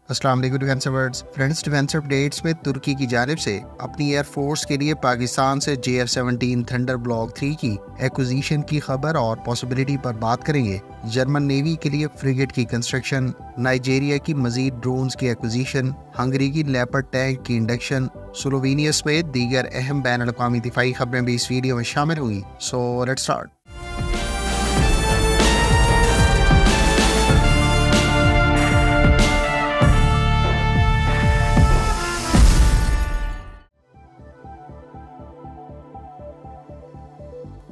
अस्सलाम वालेकुम defence awards friends. Defence updates में तुर्की की जानिब से अपनी एयर फोर्स के लिए पाकिस्तान से JF-17 थंडर ब्लॉक 3 की एक्विजिशन की खबर और पॉसिबिलिटी पर बात करेंगे। जर्मन नेवी के लिए फ्रिगेट की कंस्ट्रक्शन, नाइजीरिया की मजीद ड्रोन्स की एक्विजिशन, हंगरी की लेपर्ड टैंक की इंडक्शन, स्लोवेनिया समेत दीगर अहम बैन अल-अक़वामी दिफाई खबरें भी इस वीडियो में शामिल हुई। So let's start.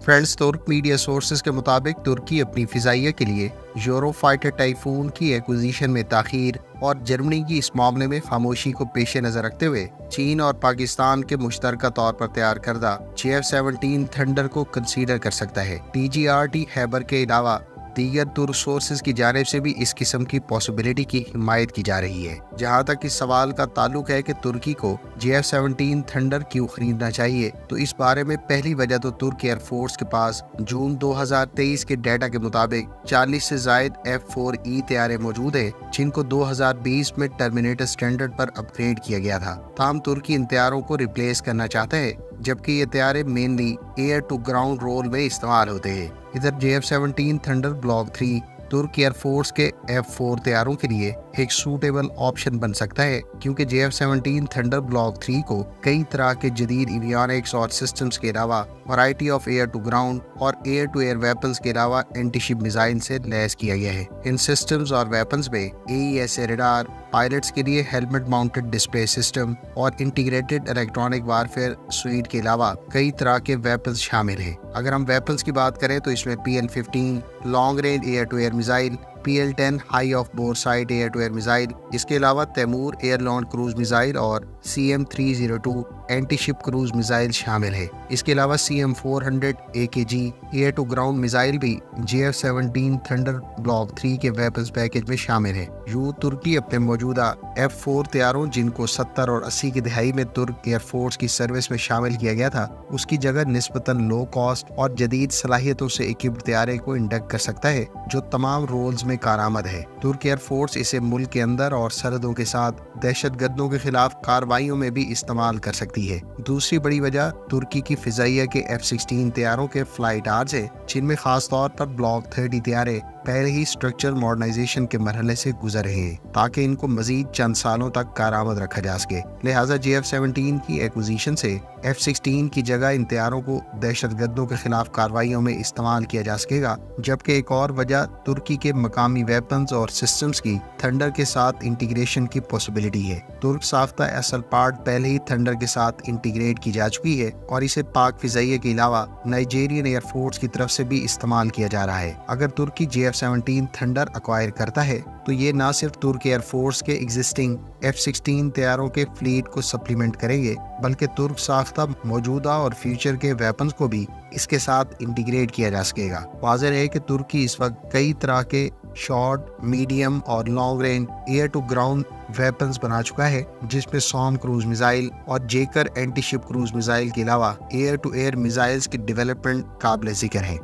फ्रेंड्स, तुर्क मीडिया सोर्सेज के मुताबिक तुर्की अपनी फिजाइया के लिए यूरो फाइटर टाइफून की एक्विजिशन में ताखीर और जर्मनी की इस मामले में खामोशी को पेश नजर रखते हुए चीन और पाकिस्तान के मुश्तरका तौर पर तैयार करदा JF-17 थंडर को कंसीडर कर सकता है। TGRT हैबर के अलावा दीगर तुर्क सोर्सेज की जानिब से भी इस किस्म की पॉसिबिलिटी की हिमायत की जा रही है। जहां तक इस सवाल का ताल्लुक है कि तुर्की को JF-17 थंडर क्यों खरीदना चाहिए, तो इस बारे में पहली वजह तो तुर्क एयर फोर्स के पास जून 2023 के डेटा के मुताबिक 40 से जायद F-4E तैयारे मौजूद है, जिनको 2020 में टर्मिनेटर स्टैंडर्ड पर अपग्रेड किया गया था। ताहम तुर्की इन तैयारों को रिप्लेस करना चाहता है, जबकि ये तैयारे mainly air to ground role में इस्तेमाल होते हैं। इधर JF-17 थंडर ब्लॉक 3 तुर्क एयर फोर्स के F-4 तैयारों के लिए एक सूटेबल ऑप्शन बन सकता है, क्योंकि JF-17 थंडर ब्लॉक 3 को कई तरह के जदीद एवियोनिक्स और सिस्टम्स के अलावा variety of air to ground और एयर टू एयर वेपन्स के अलावा एंटीशिप मिसाइल से लैस किया गया है। इन सिस्टम्स और वेपन्स में AESA रडार, पायलट्स के लिए हेलमेट माउंटेड डिस्प्ले सिस्टम और इंटीग्रेटेड इलेक्ट्रॉनिक वारफेयर स्वीट के अलावा कई तरह के वेपन्स शामिल हैं। अगर हम वेपन्स की बात करें तो इसमें PL-15 long range air to air missile, PL-10 high off boresight air to air missile, इसके अलावा Taimur air launch cruise missile और CM-302 anti ship cruise missile शामिल है। इसके अलावा CM-400 AKG air to ground missile भी JF-17 thunder block 3 के weapons package में शामिल है। यूं तुर्की अपने मौजूदा F-4 तैयारों, जिनको 70 और 80 की दहाई में तुर्क एयर फोर्स की सर्विस में शामिल किया गया था, उसकी जगह निस्बतन लो कॉस्ट और जदीद सलाहियतों से इक्विप्ड तैयारे को इंडक्ट कर सकता है, जो तमाम रोल्स में कारआमद है। तुर्क एयर फोर्स इसे मुल्क के अंदर और सरहदों के साथ दहशतगर्दों के खिलाफ कार्रवाइयों में भी इस्तेमाल कर सकती है। दूसरी बड़ी वजह तुर्की की फिजाइया के F-16 तैयारों के फ्लाइट आर्ज है, जिनमें खास तौर पर ब्लॉक 30 तैयारे पहले ही स्ट्रक्चर मॉडर्नाइजेशन के मरहले से गुजर रहे हैं, ताकि इनको मजीद चंद सालों तक कारआमद रखा जा सके। लिहाजा JF-17 की एक्विजिशन से F-16 की जगह इन तैयारों को दहशतगर्दों के खिलाफ कार्रवाइयों में इस्तेमाल किया जा सकेगा। जबकि एक और वजह तुर्की के मकामी वेपन्स और सिस्टम्स की थंडर के साथ इंटीग्रेशन की पॉसिबिलिटी है। तुर्क साफ्ता असल पार्ट पहले ही थंडर के साथ इंटीग्रेट की जा चुकी है और इसे पाक फिजाइया के अलावा नाइजीरियन एयर फोर्स की तरफ से भी इस्तेमाल किया जा रहा है। अगर तुर्की JF-17 थंडर अक्वायर करता है तो ये न सिर्फ तुर्क एयर फोर्स के एग्जिस्टिंग F-16 तैयारों के फ्लीट को सप्लीमेंट करेंगे, बल्कि तुर्क साख्ता मौजूदा और फ्यूचर के वेपन्स को भी इसके साथ इंटीग्रेट किया जा सकेगा। वाज़ेह है कि तुर्की इस वक्त कई तरह के शॉर्ट, मीडियम और long range air to ground weapons बना चुका है, जिसमें सॉम क्रूज मिसाइल और जेकर एंटी शिप क्रूज मिसाइल के अलावा एयर टू एयर मिसाइल्स की डेवलपमेंट काबिल जिक्र है।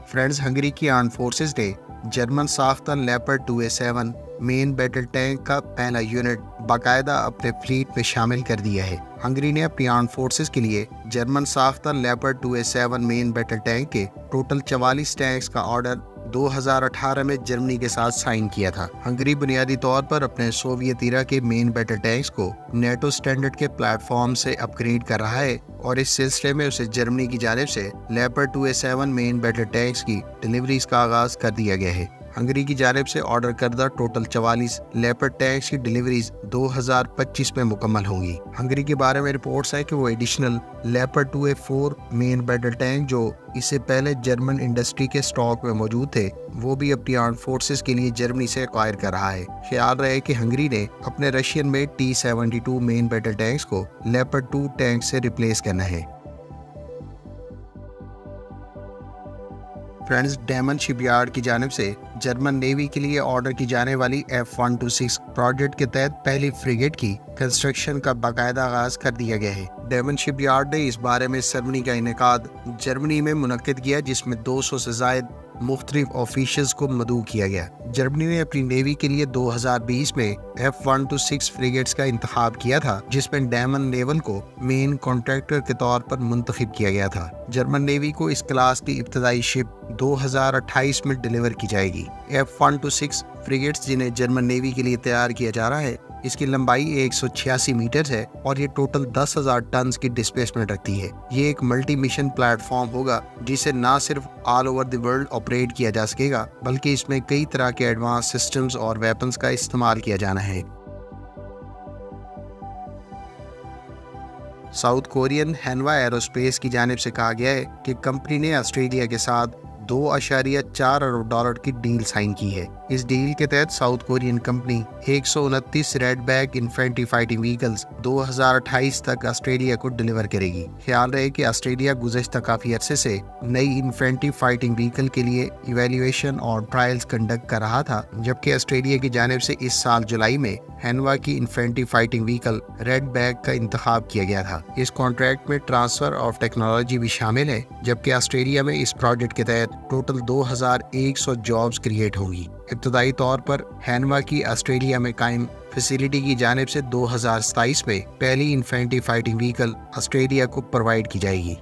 फ्रेंड्स, हंगरी की आर्म फोर्सेस ने जर्मन साख्ता Leopard 2A7 main battle tank का पहला यूनिट बाकायदा अपने फ्लीट में शामिल कर दिया है। हंगरी ने अपनी आर्म फोर्सेस के लिए जर्मन साख्ता Leopard 2A7 main battle tank के टोटल 44 टैंक्स का ऑर्डर 2018 में जर्मनी के साथ साइन किया था। हंगरी बुनियादी तौर पर अपने सोवियत इरा के मेन बैटल टैंक्स को नेटो स्टैंडर्ड के प्लेटफॉर्म से अपग्रेड कर रहा है और इस सिलसिले में उसे जर्मनी की जानिब से leopard 2A7 main battle tanks की डिलीवरीज का आगाज कर दिया गया है। हंगरी की जानिब से ऑर्डर करदा टोटल 44 लेपर्ड टैंक्स की डिलीवरीज 2025 में मुकम्मल होंगी। हंगरी के बारे में रिपोर्ट्स है कि वो additional leopard 2A4 main battle tank, जो इससे पहले जर्मन इंडस्ट्री के स्टॉक में मौजूद थे, वो भी अपनी आर्म फोर्सेस के लिए जर्मनी से एक्वायर कर रहा है। ख्याल रहे कि हंगरी ने अपने रशियन में T-72 मेन बैटल टैंक्स को लेपर्ड 2 टैंक से रिप्लेस करना है। फ्रेंड्स, डेमन शिपयार्ड की जानिब से जर्मन नेवी के लिए ऑर्डर की जाने वाली F126 प्रोजेक्ट के तहत पहली फ्रिगेट की कंस्ट्रक्शन का बाकायदा आगाज कर दिया गया है। डेमन शिपयार्ड ने इस बारे में सेरेमनी का इनेकाद जर्मनी में मुनक्किद किया, जिसमें 200 से जायद मुख्तलिफ ऑफिशियल्स को मदऊ किया गया। जर्मनी ने अपनी नेवी के लिए 2020 में F126 फ्रिगेट्स का इंतखाब किया था, जिसमें डेमन नेवल को मेन कॉन्ट्रैक्टर के तौर पर मुंतखब किया गया था। जर्मन नेवी को इस क्लास की इब्तदाई शिप 2028 में डिलीवर की जाएगी। F126 फ्रिगेट्स जिन्हें जर्मन नेवी के लिए तैयार किया जा रहा है, इसकी लंबाई 186 मीटर है और ये टोटल 10,000 टन की डिस्प्लेसमेंट रखती है। ये एक मल्टी मिशन प्लेटफॉर्म होगा, जिसे न सिर्फ all over the world operate किया जा सकेगा, बल्कि इसमें कई तरह के एडवांस सिस्टम्स और वेपन्स का इस्तेमाल किया जाना है। साउथ कोरियन हैनवा एरोस्पेस की जानिब से कहा गया है कि कंपनी ने ऑस्ट्रेलिया के साथ $2.4 अरब की डील साइन की है। इस डील के तहत South Korean company 129 Redback infantry fighting vehicles 2028 तक ऑस्ट्रेलिया को डिलीवर करेगी। ख्याल रहे कि ऑस्ट्रेलिया गुज़श्ता काफी अरसे से नई इन्फेंट्री फाइटिंग व्हीकल के लिए इवैल्यूएशन और ट्रायल्स कंडक्ट कर रहा था, जबकि ऑस्ट्रेलिया की जानिब से इस साल जुलाई में हैनवा की इन्फेंट्री फाइटिंग व्हीकल रेडबैक का इंतखाब किया गया था। इस कॉन्ट्रैक्ट में ट्रांसफर ऑफ टेक्नोलॉजी भी शामिल है, जबकि ऑस्ट्रेलिया में इस प्रोजेक्ट के तहत टोटल 2100 जॉब्स क्रिएट होंगी। इब्तदाई तौर पर हैनवा की ऑस्ट्रेलिया में कायम फैसिलिटी की जानिब से 2027 में पहली इन्फेंट्री फाइटिंग व्हीकल ऑस्ट्रेलिया को प्रोवाइड की जाएगी।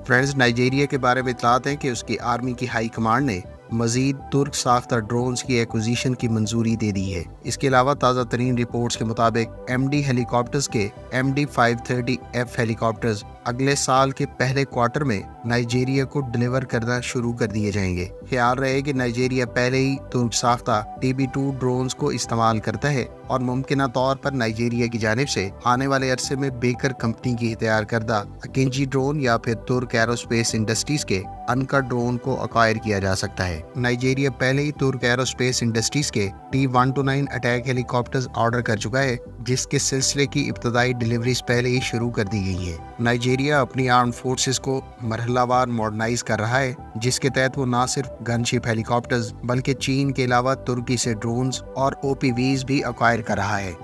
फ्रेंड्स, नाइजीरिया के बारे में इतलात है कि उसकी आर्मी की हाई कमांड ने मजीद तुर्क साख्ता ड्रोन्स की एक्विजिशन की मंजूरी दे दी है। इसके अलावा ताज़ा तरीन रिपोर्ट्स के मुताबिक MD हेलीकॉप्टर्स के MD-530F हेलीकॉप्टर्स अगले साल के पहले क्वार्टर में नाइजीरिया को डिलीवर करना शुरू कर दिए जाएंगे। ख्याल रहे कि नाइजीरिया पहले ही तुर्क साख्ता TB2 ड्रोन्स को इस्तेमाल करता है और मुमकिना तौर पर नाइजीरिया की जानिब से आने वाले अरसे में बेकर कंपनी की तैयार करदा अकिंजी ड्रोन या फिर तुर्क एरोस्पेस इंडस्ट्रीज के अनका ड्रोन को अक्वायर किया जा सकता है। नाइजीरिया पहले ही तुर्क एरोस्पेस इंडस्ट्रीज के T-129 अटैक हेलीकॉप्टर्स ऑर्डर कर चुका है, जिसके सिलसिले की इब्तदाई डिलीवरीज पहले ही शुरू कर दी गई है। नाइजीरिया अपनी आर्म फोर्सेस को मरहलावार मॉडर्नाइज कर रहा है, जिसके तहत वो न सिर्फ गनशिप हेलीकॉप्टर्स बल्कि चीन के अलावा तुर्की से ड्रोन्स और OPVs भी अक्वायर कर रहा है।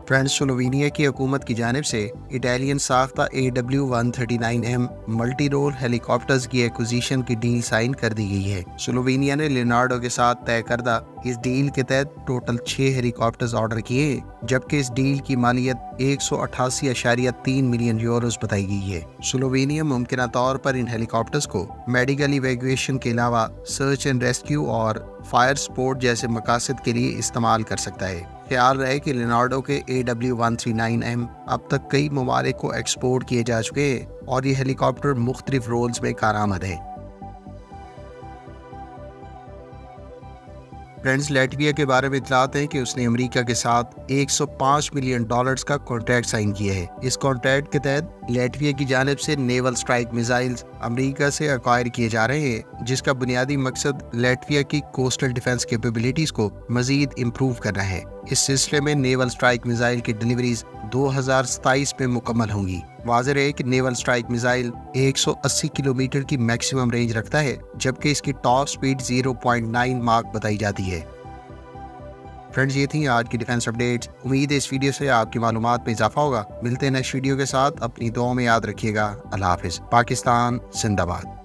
फ्रेंड्स, स्लोवेनिया की हुकूमत की जानिब से इटालियन साख्ता AW139M मल्टी रोल हेलीकॉप्टर्स की एक्विजिशन की डील साइन कर दी गई है। स्लोवेनिया ने लियोनार्डो के साथ तय करदा इस डील के तहत टोटल 6 हेलीकॉप्टर्स ऑर्डर किए, जबकि इस डील की मालियत 188.3 मिलियन यूरोस बताई गई है। स्लोवेनिया मुमकिना तौर पर इन हेलीकॉप्टर्स को मेडिकल इवैक्यूएशन के अलावा सर्च एंड रेस्क्यू और फायर सपोर्ट जैसे मकासद के लिए इस्तेमाल कर सकता है। ख्याल रहे कि लियोनार्डो के AW139M अब तक कई ममालिक को एक्सपोर्ट किए जा चुके हैं और ये हेलीकॉप्टर मुख्तलिफ रोल्स में कारआमद है। फ्रेंड्स, लैटविया के बारे में इतलात है कि उसने अमेरिका के साथ $105 मिलियन का कॉन्ट्रैक्ट साइन किया है। इस कॉन्ट्रैक्ट के तहत लैटविया की जानिब से नेवल स्ट्राइक मिसाइल्स अमेरिका से अक्वायर किए जा रहे हैं, जिसका बुनियादी मकसद लैटविया की कोस्टल डिफेंस कैपेबिलिटीज को मजीद इम्प्रूव करना है। इस सिलसिले में नेवल स्ट्राइक मिसाइल की डिलीवरीज 2027 में मुकम्मल होंगी। वाज़ेह है कि नेवल स्ट्राइक मिसाइल 180 किलोमीटर की मैक्सिमम रेंज रखता है, जबकि इसकी टॉप स्पीड 0.9 मार्क बताई जाती है। फ्रेंड्स, ये थी आज की डिफेंस अपडेट्स। उम्मीद है इस वीडियो से आपकी मालूमात में इजाफा होगा। मिलते हैं नेक्स्ट वीडियो के साथ। अपनी दुआ में याद रखिएगा। अल्लाह हाफिज़। पाकिस्तान जिंदाबाद।